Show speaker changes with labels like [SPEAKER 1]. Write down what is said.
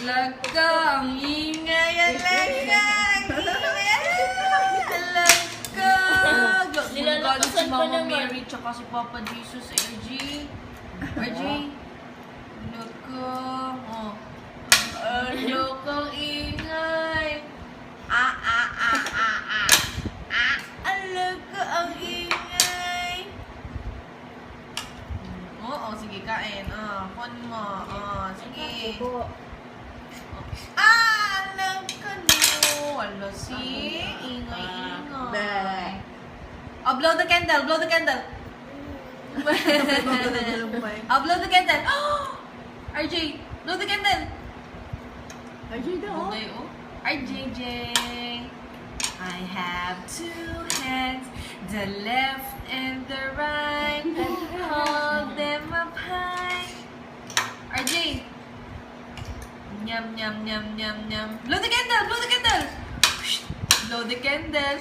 [SPEAKER 1] Talaga, ang ingay, talaga. Talaga. Nilalakas si Mama Mary tsaka si Papa Jesus, RG. RG. Loko. Oh. Lokong ingay. Alaga, ang ingay. Oo, sige, kain. Phone mo. Sige. Alam ka niyo. Wala si ingay. Blow the candle. Blow the candle. Blow the candle. RJ, blow the candle.
[SPEAKER 2] RJ daw.
[SPEAKER 1] Okay, RJJ. I have two hands, the left and the right, and hold them up high. RJ. Nyam, nyam, nyam, nyam, nyam. Blow the candle! Blow the candle! Blow the candle.